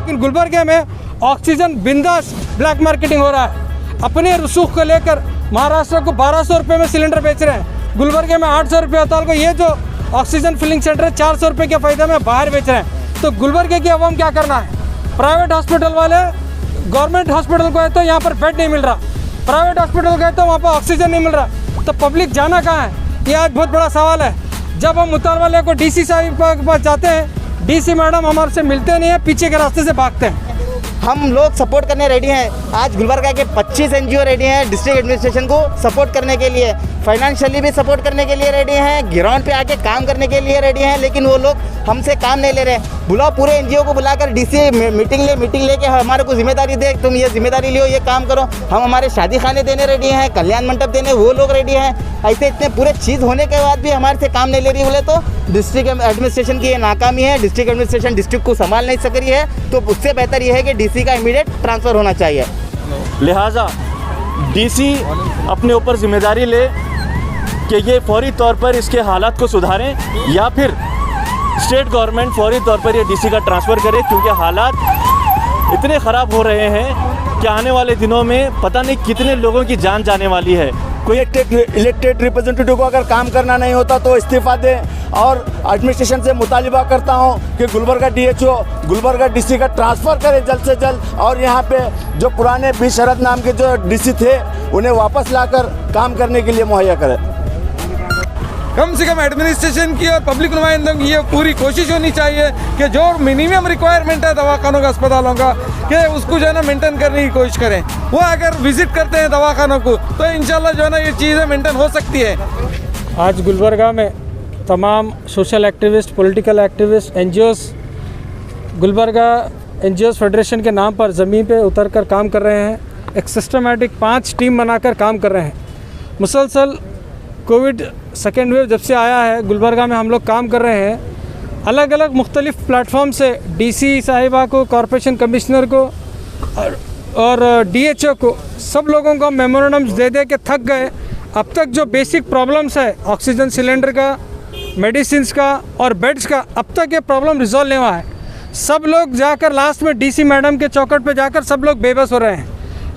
लेकिन गुलबर्गा में ऑक्सीजन बिंदास ब्लैक मार्केटिंग हो रहा है। अपने रसूख को लेकर महाराष्ट्र को 1200 रुपये में सिलेंडर बेच रहे हैं, गुलबर्गा में 800 रुपये होता है। ये जो ऑक्सीजन फिलिंग सेंटर है 400 रुपये के फ़ायदे में बाहर बेच रहे हैं। तो गुलबर्गा की अवाम क्या करना है? प्राइवेट हॉस्पिटल वाले गवर्नमेंट हॉस्पिटल को है तो यहाँ पर बेड नहीं मिल रहा, प्राइवेट हॉस्पिटल गए तो वहाँ पर ऑक्सीजन नहीं मिल रहा, तो पब्लिक जाना कहाँ है? ये आज बहुत बड़ा सवाल है। जब हम मुतालवाले को डीसी साहब के पास जाते हैं, डीसी मैडम हमारे से मिलते नहीं है, पीछे के रास्ते से भागते हैं। हम लोग सपोर्ट करने रेडी हैं। आज गुलबर्गा के 25 NGO रेडी हैं डिस्ट्रिक्ट एडमिनिस्ट्रेशन को सपोर्ट करने के लिए, फाइनेंशियली भी सपोर्ट करने के लिए रेडी हैं, ग्राउंड पे आके काम करने के लिए रेडी हैं। लेकिन वो लोग हमसे काम नहीं ले रहे। बुलाओ पूरे NGO को बुलाकर डीसी मीटिंग लेके हमारे को जिम्मेदारी दे, तुम ये जिम्मेदारी लियो, ये काम करो। हम हमारे शादी खाने देने रेडी हैं, कल्याण मंडप देने वो लोग रेडी हैं। ऐसे इतने पूरे चीज़ होने के बाद भी हमारे से काम नहीं ले रही बोले तो डिस्ट्रिक्ट एडमिनिस्ट्रेशन की ये नाकामी है। डिस्ट्रिक्ट एडमिनिस्ट्रेशन डिस्ट्रिक्ट को संभाल नहीं सक रही है, तो उससे बेहतर ये है कि डीसी का इमीडिएट ट्रांसफ़र होना चाहिए। लिहाजा डीसी अपने ऊपर जिम्मेदारी ले कि ये फौरी तौर पर इसके हालात को सुधारें, या फिर स्टेट गवर्नमेंट फौरी तौर पर ये डीसी का ट्रांसफ़र करे, क्योंकि हालात इतने ख़राब हो रहे हैं कि आने वाले दिनों में पता नहीं कितने लोगों की जान जाने वाली है। कोई इलेक्टेड रिप्रेजेंटेटिव को अगर काम करना नहीं होता तो इस्तीफ़ा दें, और एडमिनिस्ट्रेशन से मुतालिबा करता हूं कि गुलबर्गा DHO गुलबर्गा डीसी का ट्रांसफ़र करें जल्द से जल्द, और यहां पे जो पुराने बी शरद नाम के जो डीसी थे उन्हें वापस लाकर काम करने के लिए मुहैया करें। कम से कम एडमिनिस्ट्रेशन की और पब्लिक नुमाइंदों की ये पूरी कोशिश होनी चाहिए कि जो मिनिमम रिक्वायरमेंट है दवाखानों का, अस्पतालों का, कि उसको जो है ना मेंटेन करने की कोशिश करें। वो अगर विजिट करते हैं दवाखानों को तो इंशाल्लाह जो है ना ये चीज़ें मेंटेन हो सकती है। आज गुलबर्गा में तमाम social activist, political activist, NGOs Gulbarga NGOs federation के नाम पर ज़मीन पे उतरकर काम कर रहे हैं। एक सिस्टमेटिक 5 टीम बनाकर काम कर रहे हैं। मुसलसल कोविड सेकेंड वेव जब से आया है गुलबर्गा में हम लोग काम कर रहे हैं। अलग अलग मुख्तलिफ़ प्लेटफॉर्म से डीसी साहिबा को, कॉरपोरेशन कमिश्नर को और DHO को, सब लोगों को मेमोरेंडम्स दे दे के थक गए। अब तक जो बेसिक प्रॉब्लम्स है ऑक्सीजन सिलेंडर का, मेडिसिन्स का और बेड्स का, अब तक ये प्रॉब्लम रिजॉल्व नहीं हुआ है। सब लोग जाकर लास्ट में डीसी मैडम के चौखट पे जाकर सब लोग बेबस हो रहे हैं।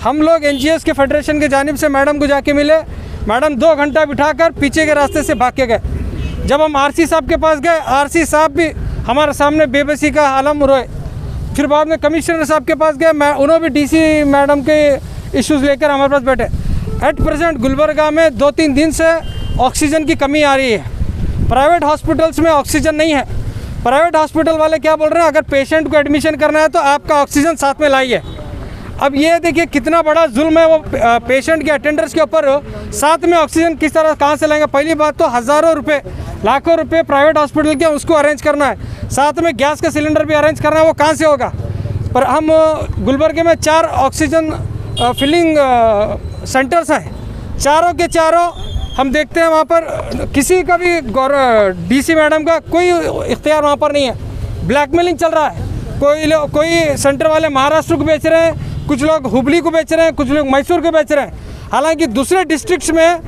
हम लोग NGOs के फेडरेशन की जानिब से मैडम को जाके मिले, मैडम 2 घंटा बिठाकर पीछे के रास्ते से भाग के गए। जब हम RC साहब के पास गए, RC साहब भी हमारे सामने बेबसी का आलम रोए। फिर बाद में कमिश्नर साहब के पास गए, उन्होंने भी डीसी मैडम के इश्यूज़ लेकर हमारे पास बैठे। एट प्रेजेंट गुलबर्गा में 2-3 दिन से ऑक्सीजन की कमी आ रही है। प्राइवेट हॉस्पिटल्स में ऑक्सीजन नहीं है। प्राइवेट हॉस्पिटल वाले क्या बोल रहे हैं, अगर पेशेंट को एडमिशन करना है तो आपका ऑक्सीजन साथ में लाइए। अब ये देखिए कितना बड़ा जुल्म है वो पेशेंट के अटेंडर्स के ऊपर। साथ में ऑक्सीजन किस तरह कहाँ से लाएंगे? पहली बात तो हज़ारों रुपए, लाखों रुपए प्राइवेट हॉस्पिटल के उसको अरेंज करना है, साथ में गैस का सिलेंडर भी अरेंज करना है, वो कहाँ से होगा? पर हम गुलबर्गा में 4 ऑक्सीजन फिलिंग सेंटर्स हैं, चारों के चारों हम देखते हैं वहाँ पर किसी का भी डीसी मैडम का कोई इख्तियार वहाँ पर नहीं है। ब्लैकमेलिंग चल रहा है। कोई सेंटर वाले महाराष्ट्र को बेच रहे हैं, कुछ लोग हुबली को बेच रहे हैं, कुछ लोग मैसूर को बेच रहे हैं। हालांकि दूसरे डिस्ट्रिक्ट्स में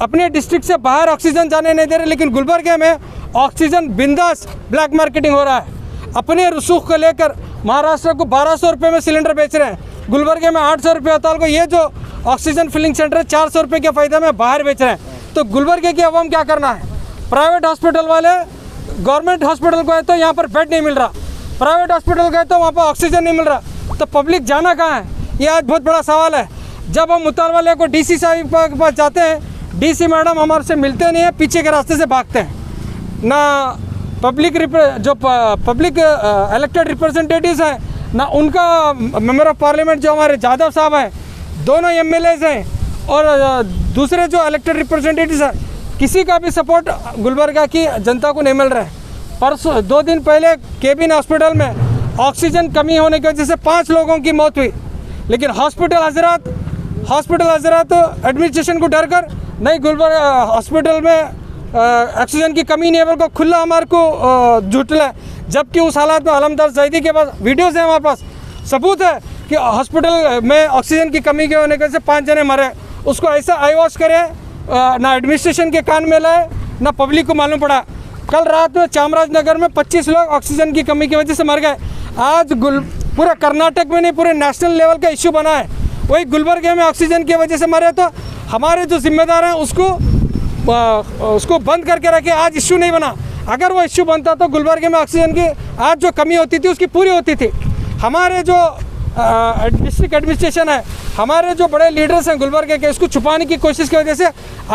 अपने डिस्ट्रिक्ट से बाहर ऑक्सीजन जाने नहीं दे रहे, लेकिन गुलबर्गा में ऑक्सीजन बिंदास ब्लैक मार्केटिंग हो रहा है। अपने रसूख को लेकर महाराष्ट्र को 1200 रुपये में सिलेंडर बेच रहे हैं, गुलबर्गा में 800 रुपये होता है। ये जो ऑक्सीजन फिलिंग सेंटर है 400 रुपये के फ़ायदे में बाहर बेच रहे हैं। तो गुलबर्गा की अवाम क्या करना है? प्राइवेट हॉस्पिटल वाले गवर्नमेंट हॉस्पिटल को है तो यहाँ पर बेड नहीं मिल रहा, प्राइवेट हॉस्पिटल गए तो वहाँ पर ऑक्सीजन नहीं मिल रहा, तो पब्लिक जाना कहाँ है? ये आज बहुत बड़ा सवाल है। जब हम मुतालवाले को डीसी साहब के पास जाते हैं, डीसी मैडम हमारे से मिलते नहीं है, पीछे के रास्ते से भागते हैं। ना पब्लिक इलेक्टेड रिप्रेजेंटेटिव्स हैं, ना उनका मेंबर ऑफ पार्लियामेंट जो हमारे जाधव साहब हैं, दोनों MLAs हैं, और दूसरे जो इलेक्टेड रिप्रेजेंटेटिव्स हैं, किसी का भी सपोर्ट गुलबर्गा की जनता को नहीं मिल रहा है। परसों 2 दिन पहले केबिन हॉस्पिटल में ऑक्सीजन कमी होने की वजह से 5 लोगों की मौत हुई, लेकिन हॉस्पिटल हजरात एडमिनिस्ट्रेशन को डर कर नहीं, गुलबर्गा हॉस्पिटल में ऑक्सीजन की कमी नहीं है, बल्कि खुला हमारे को झूठला है। जबकि उस हालात में अलमदार जैदी के पास वीडियोज़ हैं, हमारे पास सबूत है कि हॉस्पिटल में ऑक्सीजन की कमी के होने की वजह से 5 जने मरे। उसको ऐसा आई वॉश करे, ना एडमिनिस्ट्रेशन के कान में लाए, ना पब्लिक को मालूम पड़ा। कल रात में चामराजनगर में 25 लोग ऑक्सीजन की कमी की वजह से मर गए। आज पूरा कर्नाटक में नहीं पूरे नेशनल लेवल का इश्यू बना है। वही गुलबर्गा में ऑक्सीजन की वजह से मरे तो हमारे जो जिम्मेदार हैं उसको बंद करके रखे। आज इश्यू नहीं बना, अगर वो इश्यू बनता तो गुलबर्गा में ऑक्सीजन की आज जो कमी होती थी उसकी पूरी होती थी। हमारे जो डिस्ट्रिक्ट एडमिनिस्ट्रेशन है, हमारे जो बड़े लीडर्स हैं गुलबर्गा के, इसको छुपाने की कोशिश की वजह से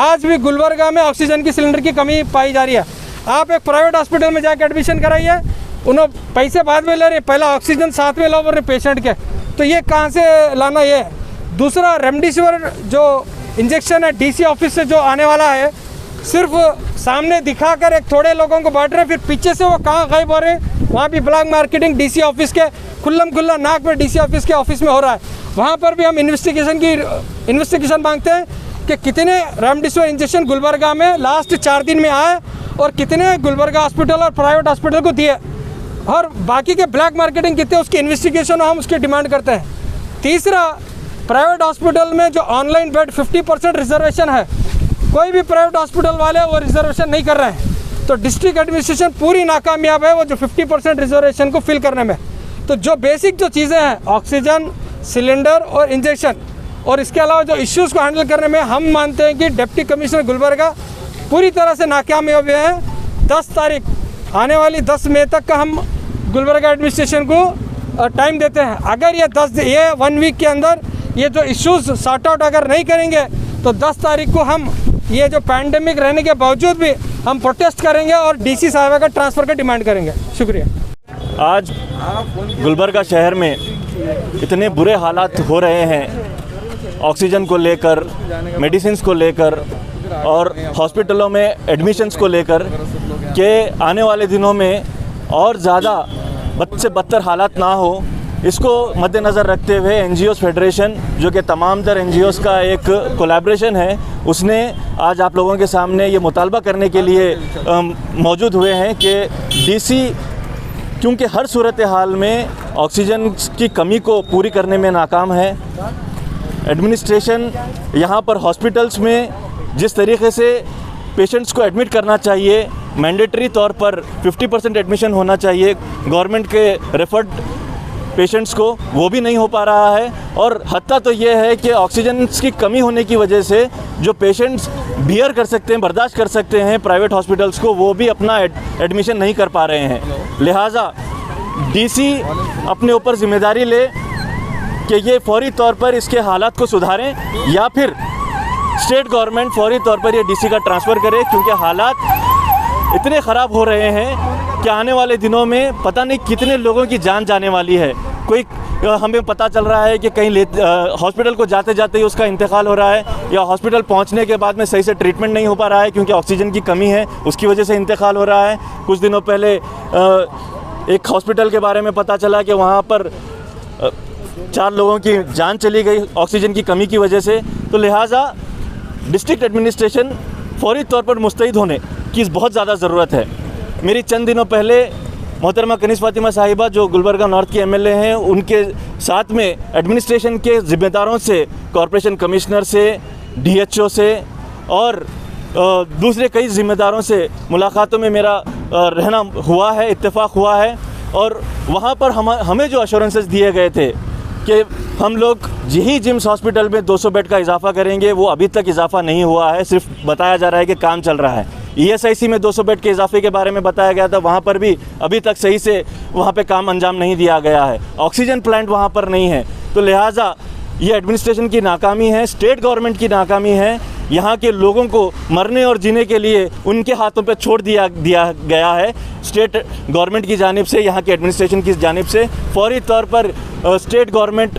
आज भी गुलबर्गा में ऑक्सीजन की सिलेंडर की कमी पाई जा रही है। आप एक प्राइवेट हॉस्पिटल में जाकर एडमिशन कराइए, उन्होंने पैसे बाद में ले रहे, पहला ऑक्सीजन साथ में लो बोल पेशेंट के, तो ये कहाँ से लाना। ये दूसरा रेमडेसिविर जो इंजेक्शन है डीसी ऑफिस से जो आने वाला है, सिर्फ सामने दिखाकर एक थोड़े लोगों को बांट रहे हैं, फिर पीछे से वो कहाँ गायब हो रहे हैं। वहाँ भी ब्लैक मार्केटिंग डीसी ऑफिस के खुल्ला नाक में डीसी ऑफिस के ऑफिस में हो रहा है। वहाँ पर भी हम इन्वेस्टिगेशन मांगते हैं कि कितने रेमडेसिविर इंजेक्शन गुलबर्गा में लास्ट 4 दिन में आए और कितने गुलबर्गा हॉस्पिटल और प्राइवेट हॉस्पिटल को दिए, और बाकी के ब्लैक मार्केटिंग कितने उसकी इन्वेस्टिगेशन हम उसकी डिमांड करते हैं। तीसरा, प्राइवेट हॉस्पिटल में जो ऑनलाइन बेड 50% रिजर्वेशन है, कोई भी प्राइवेट हॉस्पिटल वाले वो रिजर्वेशन नहीं कर रहे हैं, तो डिस्ट्रिक्ट एडमिनिस्ट्रेशन पूरी नाकामयाब है वो जो 50% रिजर्वेशन को फिल करने में। तो जो बेसिक जो चीज़ें हैं ऑक्सीजन, सिलेंडर और इंजेक्शन, और इसके अलावा जो इश्यूज़ को हैंडल करने में हम मानते हैं कि डिप्टी कमिश्नर गुलबर्गा पूरी तरह से नाकामयाब हुए हैं। 10 तारीख आने वाली 10 मई तक का हम गुलबर्गा एडमिनिस्ट्रेशन को टाइम देते हैं। अगर ये 1 वीक के अंदर ये जो इश्यूज़ सॉर्ट आउट अगर नहीं करेंगे तो 10 तारीख को हम ये जो पैंडेमिक रहने के बावजूद भी हम प्रोटेस्ट करेंगे और डीसी साहिबा का ट्रांसफ़र का डिमांड करेंगे। शुक्रिया। आज गुलबर्गा शहर में इतने बुरे हालात हो रहे हैं ऑक्सीजन को लेकर, मेडिसिन्स को लेकर और हॉस्पिटलों में एडमिशन्स को लेकर, कि आने वाले दिनों में और ज़्यादा बद से बदतर हालात ना हो, इसको मद्देनज़र रखते हुए एनजीओस फेडरेशन, जो कि तमाम तर एनजीओस का एक कोलैबोरेशन है, उसने आज आप लोगों के सामने ये मुतालबा करने के लिए मौजूद हुए हैं कि डीसी क्योंकि हर सूरत हाल में ऑक्सीजन की कमी को पूरी करने में नाकाम है। एडमिनिस्ट्रेशन यहाँ पर हॉस्पिटल्स में जिस तरीके से पेशेंट्स को एडमिट करना चाहिए, मैंडेटरी तौर पर 50% एडमिशन होना चाहिए गवर्नमेंट के रेफर्ड पेशेंट्स को, वो भी नहीं हो पा रहा है। और हत्ता तो ये है कि ऑक्सीजन की कमी होने की वजह से जो पेशेंट्स बियर कर सकते हैं, बर्दाश्त कर सकते हैं प्राइवेट हॉस्पिटल्स को, वो भी अपना एडमिशन नहीं कर पा रहे हैं। लिहाजा डीसी अपने ऊपर जिम्मेदारी ले कि ये फौरी तौर पर इसके हालात को सुधारें, या फिर स्टेट गवर्नमेंट फौरी तौर पर ये डीसी का ट्रांसफ़र करे, क्योंकि हालात इतने ख़राब हो रहे हैं कि आने वाले दिनों में पता नहीं कितने लोगों की जान जाने वाली है। कोई हमें पता चल रहा है कि कहीं हॉस्पिटल को जाते जाते ही उसका इंतकाल हो रहा है, या हॉस्पिटल पहुंचने के बाद में सही से ट्रीटमेंट नहीं हो पा रहा है क्योंकि ऑक्सीजन की कमी है, उसकी वजह से इंतकाल हो रहा है। कुछ दिनों पहले एक हॉस्पिटल के बारे में पता चला कि वहाँ पर 4 लोगों की जान चली गई ऑक्सीजन की कमी की वजह से। तो लिहाजा डिस्ट्रिक्ट एडमिनिस्ट्रेशन फौरी तौर पर मुस्तैद होने की बहुत ज़्यादा ज़रूरत है। मेरी चंद दिनों पहले मोहतरमा कनीज़ फ़ातिमा साहिबा, जो गुलबर्गा नॉर्थ की एमएलए हैं, उनके साथ में एडमिनिस्ट्रेशन के ज़िम्मेदारों से, कॉरपोरेशन कमिश्नर से, डीएचओ से और दूसरे कई ज़िम्मेदारों से मुलाकातों में मेरा रहना हुआ है, इत्तेफाक हुआ है। और वहाँ पर हमें जो अश्योरेंसेस दिए गए थे कि हम लोग यही जिम्स हॉस्पिटल में 200 बेड का इजाफा करेंगे, वो अभी तक इजाफा नहीं हुआ है। सिर्फ बताया जा रहा है कि काम चल रहा है। ईएसआईसी में 200 बेड के इजाफे के बारे में बताया गया था, वहाँ पर भी अभी तक सही से वहाँ पे काम अंजाम नहीं दिया गया है। ऑक्सीजन प्लांट वहाँ पर नहीं है। तो लिहाजा ये एडमिनिस्ट्रेशन की नाकामी है, स्टेट गवर्नमेंट की नाकामी है। यहाँ के लोगों को मरने और जीने के लिए उनके हाथों पे छोड़ दिया गया है स्टेट गवर्नमेंट की जानिब से, यहाँ के एडमिनिस्ट्रेशन की जानिब से। फौरी तौर पर स्टेट गवर्नमेंट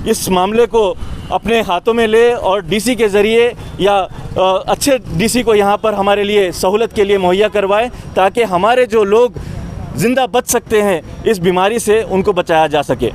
इस मामले को अपने हाथों में ले और डीसी के ज़रिए या अच्छे डीसी को यहाँ पर हमारे लिए सहूलत के लिए मुहैया करवाए, ताकि हमारे जो लोग ज़िंदा बच सकते हैं इस बीमारी से, उनको बचाया जा सके।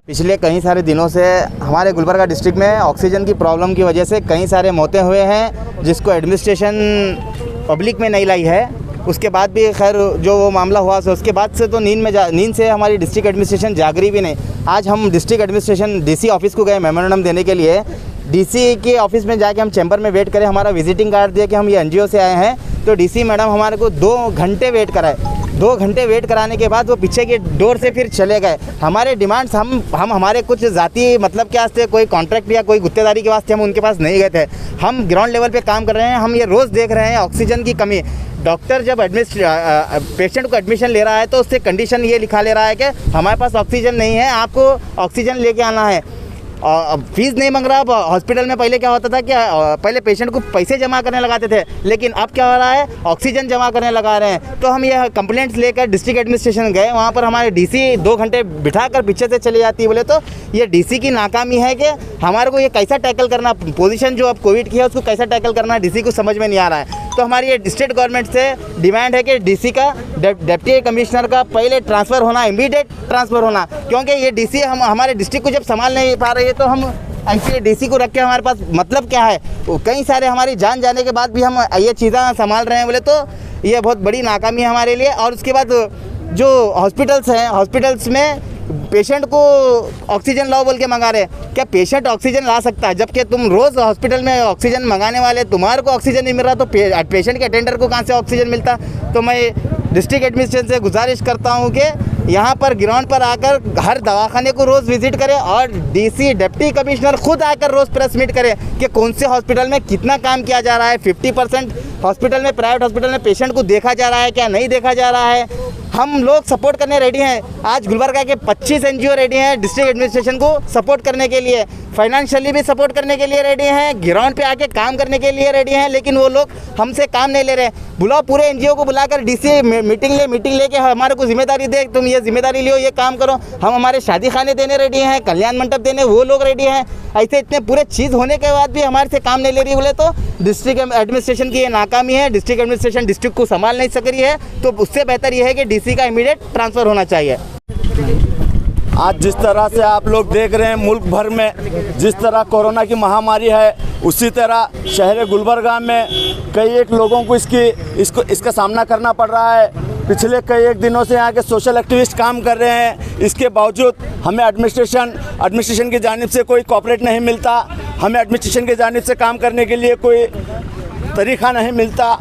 पिछले कई सारे दिनों से हमारे गुलबर्गा डिस्ट्रिक्ट में ऑक्सीजन की प्रॉब्लम की वजह से कई सारे मौतें हुए हैं, जिसको एडमिनिस्ट्रेशन पब्लिक में नहीं लाई है। उसके बाद भी खैर जो वो मामला हुआ उसके बाद से तो नींद से हमारी डिस्ट्रिक्ट एडमिनिस्ट्रेशन जागरी भी नहीं। आज हम डिस्ट्रिक्ट एडमिनिस्ट्रेशन डीसी ऑफिस को गए मेमोरेंडम देने के लिए। डीसी के ऑफिस में जाके हम चैम्बर में वेट करें, हमारा विजिटिंग कार्ड दिया कि हम ये एनजीओ से आए हैं, तो डीसी मैडम हमारे को 2 घंटे वेट कराए। 2 घंटे वेट कराने के बाद वो पीछे के डोर से फिर चले गए। हमारे डिमांड्स हम हमारे कुछ ज़ाती मतलब के वास्ते कोई कॉन्ट्रैक्ट या कोई गुत्तेदारी के वास्ते हम उनके पास नहीं गए थे। हम ग्राउंड लेवल पे काम कर रहे हैं। हम ये रोज़ देख रहे हैं ऑक्सीजन की कमी। डॉक्टर जब पेशेंट को एडमिशन ले रहा है तो उससे कंडीशन ये लिखा ले रहा है कि हमारे पास ऑक्सीजन नहीं है, आपको ऑक्सीजन लेके आना है। फीस नहीं मांग रहा। अब हॉस्पिटल में पहले क्या होता था कि पहले पेशेंट को पैसे जमा करने लगाते थे, लेकिन अब क्या हो रहा है, ऑक्सीजन जमा करने लगा रहे हैं। तो हम ये कंप्लेंट्स लेकर डिस्ट्रिक्ट एडमिनिस्ट्रेशन गए। वहाँ पर हमारे डीसी 2 घंटे बिठाकर पीछे से चली जाती है। बोले तो ये डीसी की नाकामी है कि हमारे को ये कैसा टैकल करना, पोजीशन जो अब कोविड की है उसको कैसा टैकल करना डीसी को समझ में नहीं आ रहा है। तो हमारी ये स्टेट गवर्नमेंट से डिमांड है कि डीसी का डिप्टी कमिश्नर का पहले ट्रांसफ़र होना, इमीडिएट ट्रांसफ़र होना, क्योंकि ये डीसी हमारे डिस्ट्रिक्ट को जब संभाल नहीं पा रही है तो हम ऐसे डीसी को रख के हमारे पास मतलब क्या है। कई सारे हमारी जान जाने के बाद भी हम ये चीज़ें संभाल रहे हैं, बोले तो ये बहुत बड़ी नाकामी है हमारे लिए। और उसके बाद जो हॉस्पिटल्स हैं, हॉस्पिटल्स में पेशेंट को ऑक्सीजन लाओ बोल के मंगा रहे हैं। क्या पेशेंट ऑक्सीजन ला सकता है? जबकि तुम रोज़ हॉस्पिटल में ऑक्सीजन मंगाने वाले, तुम्हारे को ऑक्सीजन नहीं मिल रहा तो पेशेंट के अटेंडर को कहाँ से ऑक्सीजन मिलता? तो मैं डिस्ट्रिक्ट एडमिनिस्ट्रेशन से गुजारिश करता हूँ कि यहाँ पर ग्राउंड पर आकर हर दवाखाने को रोज़ विजिट करें और डीसी डिप्टी कमिश्नर खुद आकर रोज़ प्रेस मीट करें कि कौन से हॉस्पिटल में कितना काम किया जा रहा है। 50% हॉस्पिटल में, प्राइवेट हॉस्पिटल में पेशेंट को देखा जा रहा है, क्या नहीं देखा जा रहा है। हम लोग सपोर्ट करने रेडी हैं। आज गुलबर्गा के 25 NGO रेडी हैं डिस्ट्रिक्ट एडमिनिस्ट्रेशन को सपोर्ट करने के लिए, फाइनेंशियली भी सपोर्ट करने के लिए रेडी हैं, ग्राउंड पे आके काम करने के लिए रेडी हैं, लेकिन वो लोग हमसे काम नहीं ले रहे। बुलाओ पूरे NGO को बुलाकर डीसी मीटिंग लेके हमारे को जिम्मेदारी दे, तुम ये जिम्मेदारी लियो, ये काम करो। हम हमारे शादी खाने देने रेडी हैं, कल्याण मंडप देने वो लोग रेडी हैं। ऐसे इतने पूरे चीज़ होने के बाद भी हमारे से काम नहीं ले रही बोले तो डिस्ट्रिक्ट एडमिनिस्ट्रेशन की ये नाकामी है। डिस्ट्रिक्ट एडमिनिस्ट्रेशन डिस्ट्रिक्ट को संभाल नहीं सक रही है, तो उससे बेहतर ये है कि डीसी का इमीडिएट ट्रांसफ़र होना चाहिए। आज जिस तरह से आप लोग देख रहे हैं मुल्क भर में जिस तरह कोरोना की महामारी है, उसी तरह शहर गुलबर्गा में कई एक लोगों को इसका सामना करना पड़ रहा है। पिछले कई एक दिनों से यहाँ के सोशल एक्टिविस्ट काम कर रहे हैं, इसके बावजूद हमें एडमिनिस्ट्रेशन की जानिब से कोई कोऑपरेट नहीं मिलता। हमें एडमिनिस्ट्रेशन की जानिब से काम करने के लिए कोई तरीक़ा नहीं मिलता।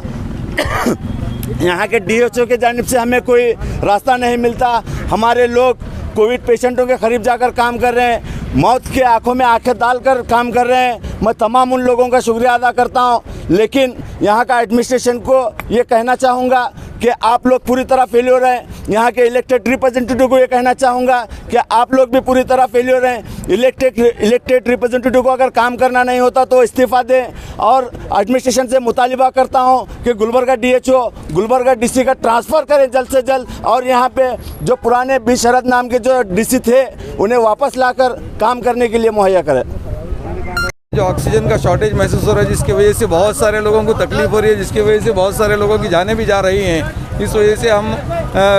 यहाँ के DHO के जानिब से हमें कोई रास्ता नहीं मिलता। हमारे लोग कोविड पेशेंटों के करीब जाकर काम कर रहे हैं, मौत के आंखों में आंखें डालकर काम कर रहे हैं। मैं तमाम उन लोगों का शुक्रिया अदा करता हूं, लेकिन यहाँ का एडमिनिस्ट्रेशन को ये कहना चाहूँगा कि आप लोग पूरी तरह फेल्योर हैं। यहाँ के इलेक्टेड रिप्रेजेंटेटिव को ये कहना चाहूँगा कि आप लोग भी पूरी तरह फेल्योर हैं। इलेक्टेड रिप्रेजेंटेटिव को अगर काम करना नहीं होता तो इस्तीफ़ा दें। और एडमिनिस्ट्रेशन से मुतालिबा करता हूँ कि गुलबर्गा DHO, गुलबर्गा DC का ट्रांसफ़र करें जल्द से जल्द, और यहाँ पे जो पुराने बी शरद नाम के जो DC थे उन्हें वापस लाकर काम करने के लिए मुहैया करें। जो ऑक्सीजन का शॉर्टेज महसूस हो रहा है, जिसकी वजह से बहुत सारे लोगों को तकलीफ हो रही है, जिसकी वजह से बहुत सारे लोगों की जानें भी जा रही हैं। इस वजह से हम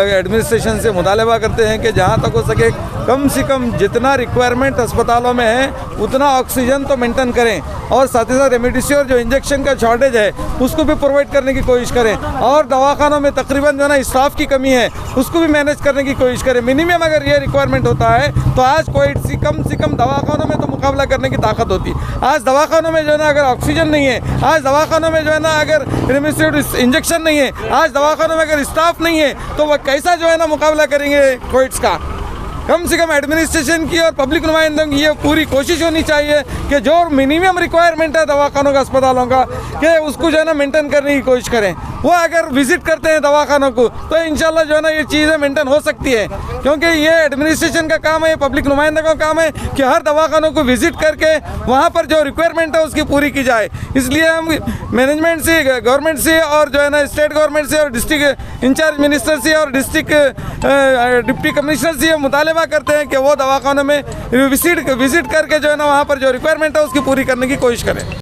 एडमिनिस्ट्रेशन से मुतालबा करते हैं कि जहाँ तक हो सके कम से कम जितना रिक्वायरमेंट अस्पतालों में है उतना ऑक्सीजन तो मेंटेन करें, और साथ ही साथ रेमडेसिविर जो इंजेक्शन का शॉर्टेज है उसको भी प्रोवाइड करने की कोशिश करें। और दवाखानों में तकरीबन जो है ना स्टाफ की कमी है उसको भी मैनेज करने की कोशिश करें। मिनिमम अगर ये रिक्वायरमेंट होता है तो आज कोविड से कम दवाखानों में तो मुकाबला करने की ताकत होती। आज दवाखानों में जो है ना अगर ऑक्सीजन नहीं है, आज दवाखानों में जो है ना अगर रेमडेसिविर इंजेक्शन नहीं है, आज दवाखानों में अगर स्टाफ नहीं है, तो वह कैसा जो है ना मुकाबला करेंगे कोविड का। कम से कम एडमिनिस्ट्रेशन की और पब्लिक नुमाइंदों की ये पूरी कोशिश होनी चाहिए कि जो मिनिमम रिक्वायरमेंट है दवाखानों का, अस्पतालों का, कि उसको जो है ना मेंटेन करने की कोशिश करें। वो अगर विजिट करते हैं दवाखानों को तो इंशाल्लाह जो है ना ये चीज़ें मेंटेन हो सकती है, क्योंकि ये एडमिनिस्ट्रेशन का काम है, ये पब्लिक नुमाइंदों का काम है कि हर दवाखानों को विजिट करके वहाँ पर जो रिक्वायरमेंट है उसकी पूरी की जाए। इसलिए हम मैनेजमेंट से, गवर्नमेंट से और जो है ना स्टेट गवर्नमेंट से और डिस्ट्रिक्ट इंचार्ज मिनिस्टर से और डिस्ट्रिक्ट डिप्टी कमिश्नर से मुतालबा करते हैं कि वो दवाखानों में विजिट करके जो है ना वहाँ पर जो रिक्वायरमेंट है उसकी पूरी करने की कोशिश करें।